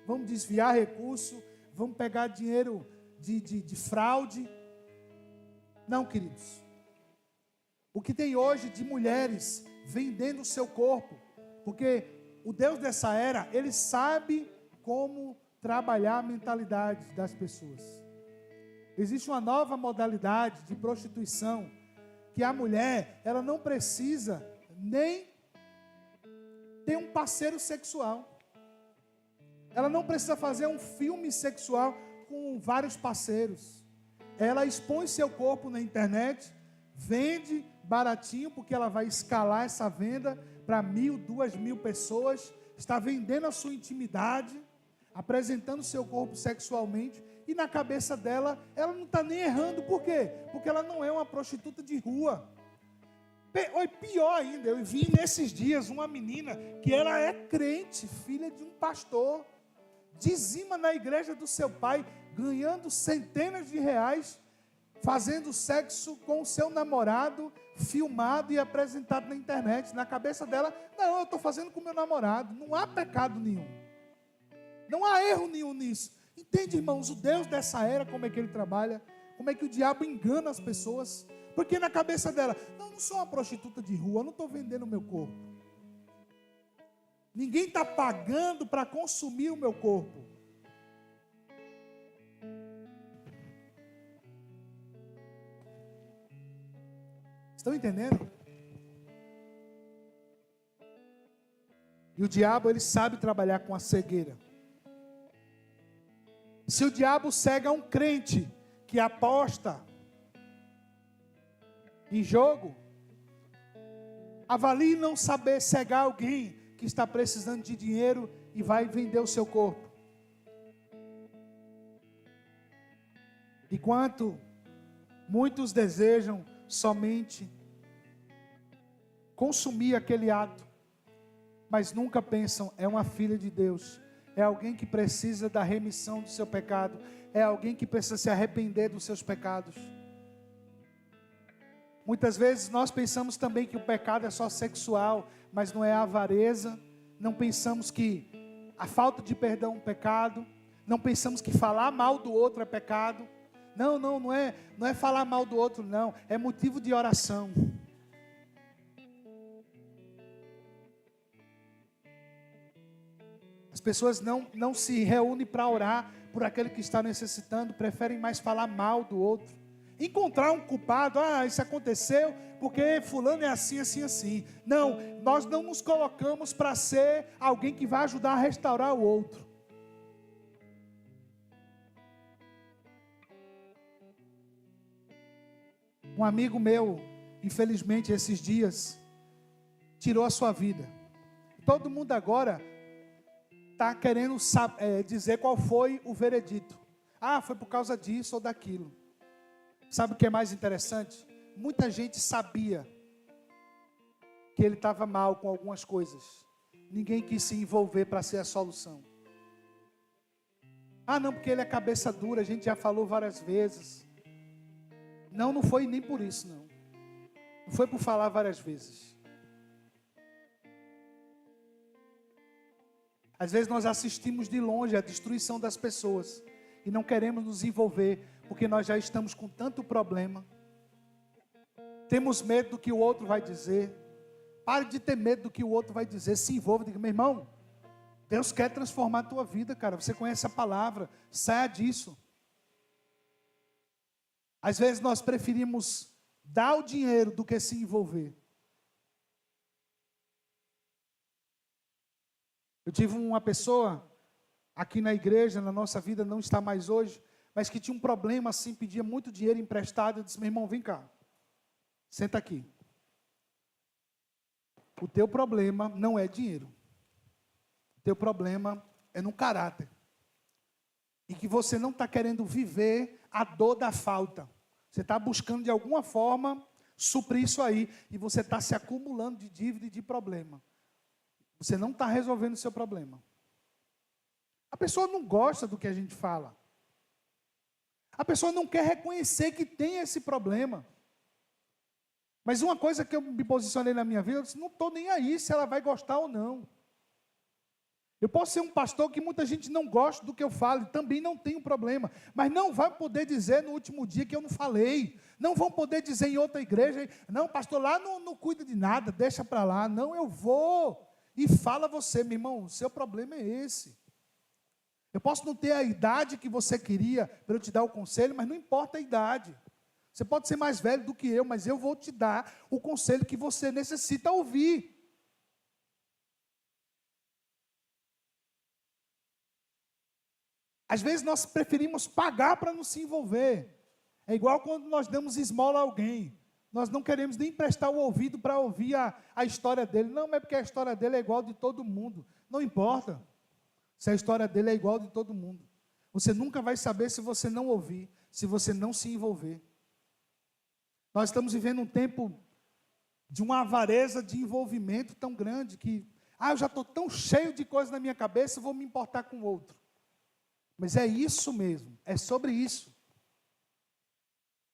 Vamos desviar recurso, vamos pegar dinheiro de fraude. Não, queridos. O que tem hoje de mulheres vendendo o seu corpo, porque o Deus dessa era, ele sabe como trabalhar a mentalidade das pessoas. Existe uma nova modalidade de prostituição, que a mulher, ela não precisa nem ter um parceiro sexual. Ela não precisa fazer um filme sexual com vários parceiros. Ela expõe seu corpo na internet, vende baratinho, porque ela vai escalar essa venda para 1.000, 2.000 pessoas, está vendendo a sua intimidade. apresentando seu corpo sexualmente, e na cabeça dela, ela não está nem errando. Por quê? Porque ela não é uma prostituta de rua. Pior ainda, eu vi nesses dias uma menina que ela é crente, filha de um pastor, dizima na igreja do seu pai, ganhando centenas de reais, fazendo sexo com o seu namorado, filmado e apresentado na internet. Na cabeça dela, não, eu estou fazendo com o meu namorado. Não há pecado nenhum. Não há erro nenhum nisso. Entende, irmãos, o Deus dessa era, como é que ele trabalha? Como é que o diabo engana as pessoas? Porque na cabeça dela, não sou uma prostituta de rua, eu não estou vendendo o meu corpo. Ninguém está pagando para consumir o meu corpo. Estão entendendo? E o diabo, ele sabe trabalhar com a cegueira. Se o diabo cega um crente que aposta em jogo, avalie não saber cegar alguém que está precisando de dinheiro e vai vender o seu corpo. Enquanto muitos desejam somente consumir aquele ato, mas nunca pensam, é uma filha de Deus, é alguém que precisa da remissão do seu pecado, é alguém que precisa se arrepender dos seus pecados. Muitas vezes nós pensamos também que o pecado é só sexual, mas não é a avareza. Não pensamos que a falta de perdão é um pecado. Não pensamos que falar mal do outro é pecado. Não é falar mal do outro, não. É motivo de oração. As pessoas não se reúnem para orar por aquele que está necessitando, preferem mais falar mal do outro. Encontrar um culpado, isso aconteceu porque fulano é assim, assim, assim. Não, nós não nos colocamos para ser alguém que vai ajudar a restaurar o outro. Um amigo meu, infelizmente esses dias, tirou a sua vida. Todo mundo agora está querendo dizer qual foi o veredito. Foi por causa disso ou daquilo. Sabe o que é mais interessante? Muita gente sabia que ele estava mal com algumas coisas. Ninguém quis se envolver para ser a solução. Não, porque ele é cabeça dura, a gente já falou várias vezes. Não foi nem por isso, não. Não foi por falar várias vezes. Às vezes nós assistimos de longe a destruição das pessoas e não queremos nos envolver, porque nós já estamos com tanto problema. Temos medo do que o outro vai dizer. Pare de ter medo do que o outro vai dizer. Se envolva, diga, meu irmão, Deus quer transformar a tua vida, cara. Você conhece a palavra, saia disso. Às vezes nós preferimos dar o dinheiro do que se envolver. Eu tive uma pessoa aqui na igreja, na nossa vida, não está mais hoje, mas que tinha um problema assim, pedia muito dinheiro emprestado. Eu disse, meu irmão, vem cá, senta aqui. O teu problema não é dinheiro. O teu problema é no caráter. E que você não está querendo viver a dor da falta. Você está buscando de alguma forma suprir isso aí. E você está se acumulando de dívida e de problema. Você não está resolvendo o seu problema. A pessoa não gosta do que a gente fala. A pessoa não quer reconhecer que tem esse problema. Mas uma coisa que eu me posicionei na minha vida, eu disse, não estou nem aí se ela vai gostar ou não. Eu posso ser um pastor que muita gente não gosta do que eu falo, e também não tenho problema. Mas não vai poder dizer no último dia que eu não falei. Não vão poder dizer em outra igreja, não, pastor, lá não cuida de nada, deixa para lá. Não, eu vou. E fala você, meu irmão, o seu problema é esse. Eu posso não ter a idade que você queria para eu te dar o conselho, mas não importa a idade. Você pode ser mais velho do que eu, mas eu vou te dar o conselho que você necessita ouvir. Às vezes nós preferimos pagar para não se envolver. É igual quando nós damos esmola a alguém. Nós não queremos nem emprestar o ouvido para ouvir a história dele. Não é porque a história dele é igual de todo mundo. Não importa. Se a história dele é igual de todo mundo. Você nunca vai saber se você não ouvir, se você não se envolver. Nós estamos vivendo um tempo de uma avareza de envolvimento tão grande que, eu já estou tão cheio de coisas na minha cabeça, eu vou me importar com o outro. Mas é isso mesmo, é sobre isso.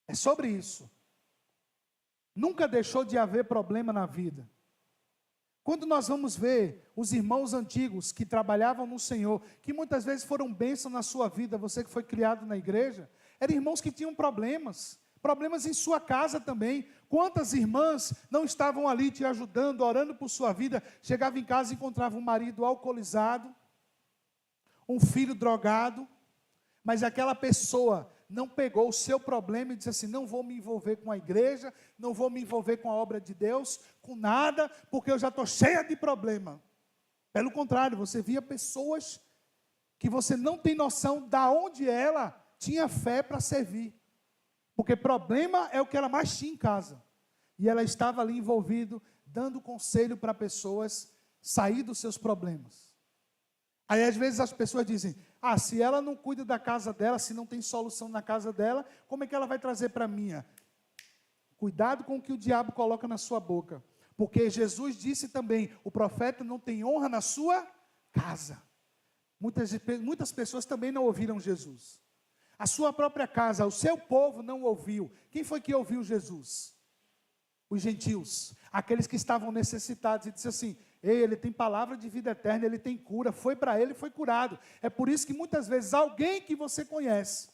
É sobre isso. Nunca deixou de haver problema na vida. Quando nós vamos ver os irmãos antigos que trabalhavam no Senhor, que muitas vezes foram bênçãos na sua vida, você que foi criado na igreja, eram irmãos que tinham problemas em sua casa também. Quantas irmãs não estavam ali te ajudando, orando por sua vida, chegava em casa e encontrava um marido alcoolizado, um filho drogado, mas aquela pessoa não pegou o seu problema e disse assim, não vou me envolver com a igreja, não vou me envolver com a obra de Deus, com nada, porque eu já estou cheia de problema. Pelo contrário, você via pessoas que você não tem noção de onde ela tinha fé para servir. Porque problema é o que ela mais tinha em casa. E ela estava ali envolvida, dando conselho para pessoas sair dos seus problemas. Aí às vezes as pessoas dizem, se ela não cuida da casa dela, se não tem solução na casa dela, como é que ela vai trazer para a minha? Cuidado com o que o diabo coloca na sua boca. Porque Jesus disse também, o profeta não tem honra na sua casa. Muitas pessoas também não ouviram Jesus. A sua própria casa, o seu povo não ouviu. Quem foi que ouviu Jesus? Os gentios, aqueles que estavam necessitados, e disse assim, ele tem palavra de vida eterna, ele tem cura, foi para ele, foi curado. É por isso que muitas vezes alguém que você conhece,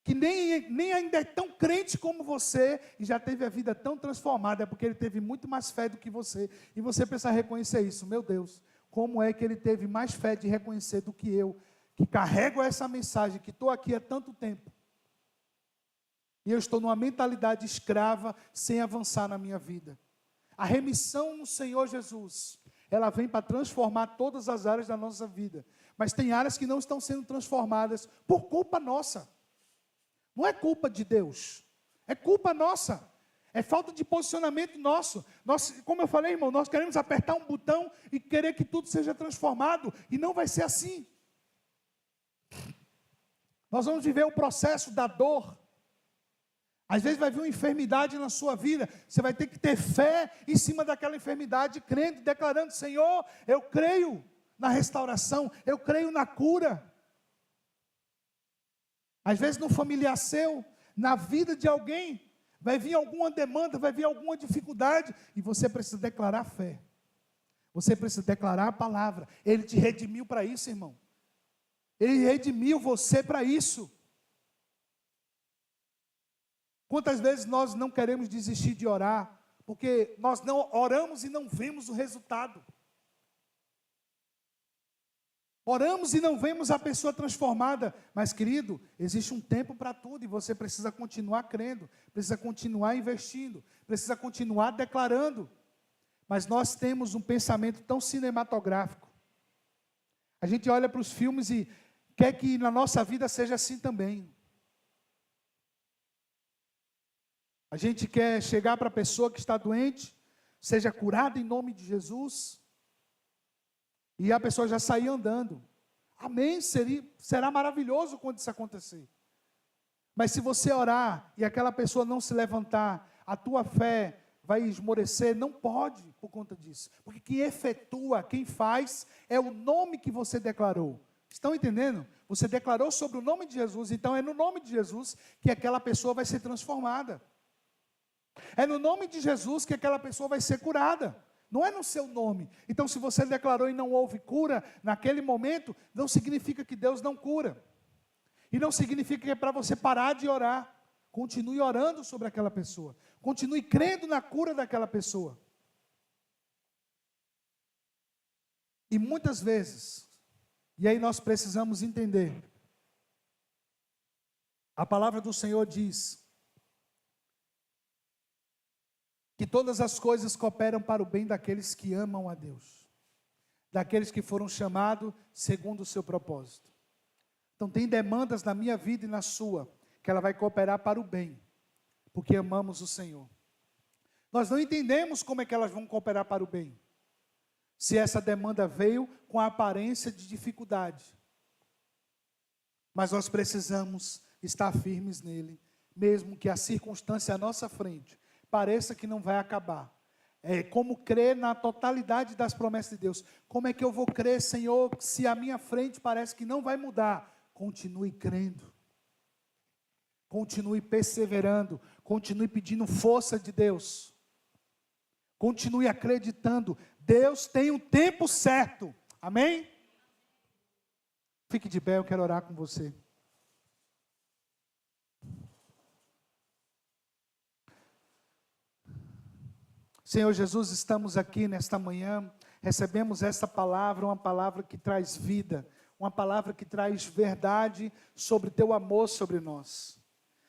que nem ainda é tão crente como você, e já teve a vida tão transformada, é porque ele teve muito mais fé do que você, e você precisa reconhecer isso. Meu Deus, como é que ele teve mais fé de reconhecer do que eu, que carrego essa mensagem, que estou aqui há tanto tempo, e eu estou numa mentalidade escrava, sem avançar na minha vida. A remissão no Senhor Jesus, ela vem para transformar todas as áreas da nossa vida, mas tem áreas que não estão sendo transformadas por culpa nossa. Não é culpa de Deus, é culpa nossa, é falta de posicionamento nosso. Nós, como eu falei, irmão, nós queremos apertar um botão e querer que tudo seja transformado, e não vai ser assim. Nós vamos viver o processo da dor. Às vezes vai vir uma enfermidade na sua vida, você vai ter que ter fé em cima daquela enfermidade, crendo, declarando, Senhor, eu creio na restauração, eu creio na cura. Às vezes no familiar seu, na vida de alguém, vai vir alguma demanda, vai vir alguma dificuldade, e você precisa declarar fé. Você precisa declarar a palavra. Ele te redimiu para isso, irmão. Ele redimiu você para isso. Quantas vezes nós não queremos desistir de orar, porque nós não oramos e não vemos o resultado. Oramos e não vemos a pessoa transformada. Mas, querido, existe um tempo para tudo e você precisa continuar crendo, precisa continuar investindo, precisa continuar declarando. Mas nós temos um pensamento tão cinematográfico. A gente olha para os filmes e quer que na nossa vida seja assim também. A gente quer chegar para a pessoa que está doente, seja curada em nome de Jesus, e a pessoa já sair andando. Amém, será maravilhoso quando isso acontecer. Mas se você orar e aquela pessoa não se levantar, a tua fé vai esmorecer, não pode por conta disso. Porque quem efetua, quem faz, é o nome que você declarou. Estão entendendo? Você declarou sobre o nome de Jesus, então é no nome de Jesus que aquela pessoa vai ser transformada. É no nome de Jesus que aquela pessoa vai ser curada. Não é no seu nome. Então, se você declarou e não houve cura naquele momento, não significa que Deus não cura. E não significa que é para você parar de orar. Continue orando sobre aquela pessoa. Continue crendo na cura daquela pessoa. E muitas vezes, e aí nós precisamos entender, a palavra do Senhor diz que todas as coisas cooperam para o bem daqueles que amam a Deus, daqueles que foram chamados segundo o seu propósito. Então tem demandas na minha vida e na sua, que ela vai cooperar para o bem, porque amamos o Senhor. Nós não entendemos como é que elas vão cooperar para o bem. se essa demanda veio com a aparência de dificuldade. Mas nós precisamos estar firmes nele, mesmo que a circunstância à nossa frente pareça que não vai acabar. É como crer na totalidade das promessas de Deus. Como é que eu vou crer, Senhor, se a minha frente parece que não vai mudar? Continue crendo. Continue perseverando. Continue pedindo força de Deus. Continue acreditando. Deus tem um tempo certo. Amém? Fique de pé, eu quero orar com você. Senhor Jesus, estamos aqui nesta manhã, recebemos esta palavra, uma palavra que traz vida, uma palavra que traz verdade sobre teu amor sobre nós.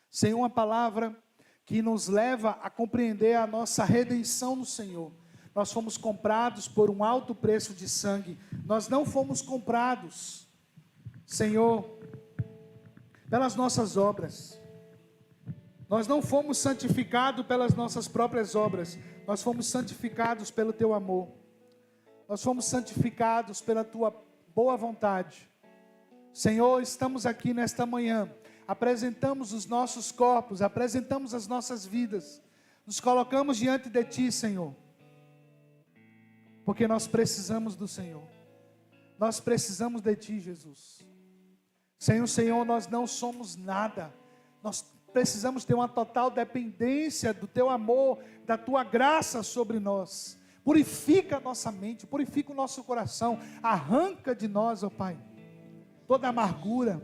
Senhor, uma palavra que nos leva a compreender a nossa redenção no Senhor. Nós fomos comprados por um alto preço de sangue, nós não fomos comprados, Senhor, pelas nossas obras. Nós não fomos santificados pelas nossas próprias obras, nós fomos santificados pelo teu amor. Nós fomos santificados pela tua boa vontade. Senhor, estamos aqui nesta manhã, apresentamos os nossos corpos, apresentamos as nossas vidas, nos colocamos diante de ti, Senhor, porque nós precisamos do Senhor. Nós precisamos de ti, Jesus. Sem o Senhor nós não somos nada. Nós precisamos ter uma total dependência do teu amor, da tua graça sobre nós. Purifica a nossa mente, purifica o nosso coração. Arranca de nós, ó Pai, toda amargura.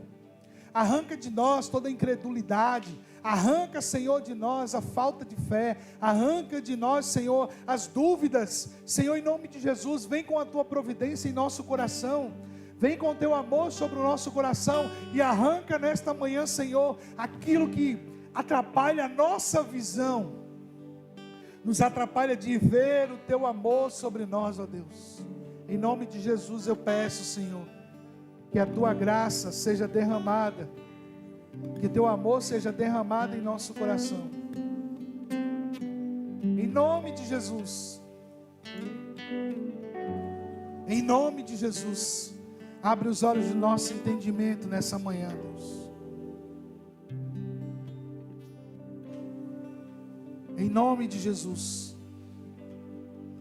Arranca de nós toda incredulidade. Arranca, Senhor, de nós a falta de fé. Arranca de nós, Senhor, as dúvidas. Senhor, em nome de Jesus, vem com a tua providência em nosso coração. Vem com o teu amor sobre o nosso coração e arranca nesta manhã, Senhor, aquilo que atrapalha a nossa visão, nos atrapalha de ver o teu amor sobre nós, ó Deus. Em nome de Jesus eu peço, Senhor, que a tua graça seja derramada, que teu amor seja derramado em nosso coração. Em nome de Jesus. Em nome de Jesus. Abre os olhos do nosso entendimento nessa manhã, Deus. Em nome de Jesus.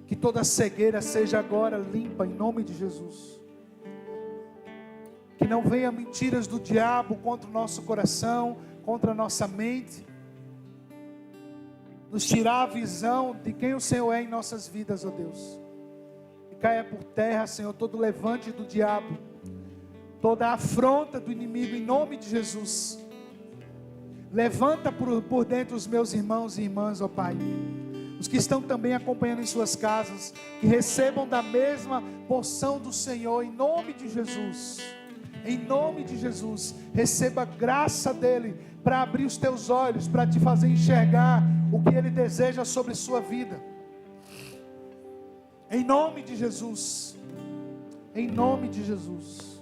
Que toda cegueira seja agora limpa, em nome de Jesus. Que não venha mentiras do diabo contra o nosso coração, contra a nossa mente. Nos tirar a visão de quem o Senhor é em nossas vidas, ó Deus. Caia por terra, Senhor, todo levante do diabo, toda afronta do inimigo, em nome de Jesus. Levanta por dentro os meus irmãos e irmãs, ó Pai, os que estão também acompanhando em suas casas, que recebam da mesma porção do Senhor, em nome de Jesus. Em nome de Jesus, receba a graça dEle, para abrir os teus olhos, para te fazer enxergar o que Ele deseja sobre sua vida. Em nome de Jesus. Em nome de Jesus.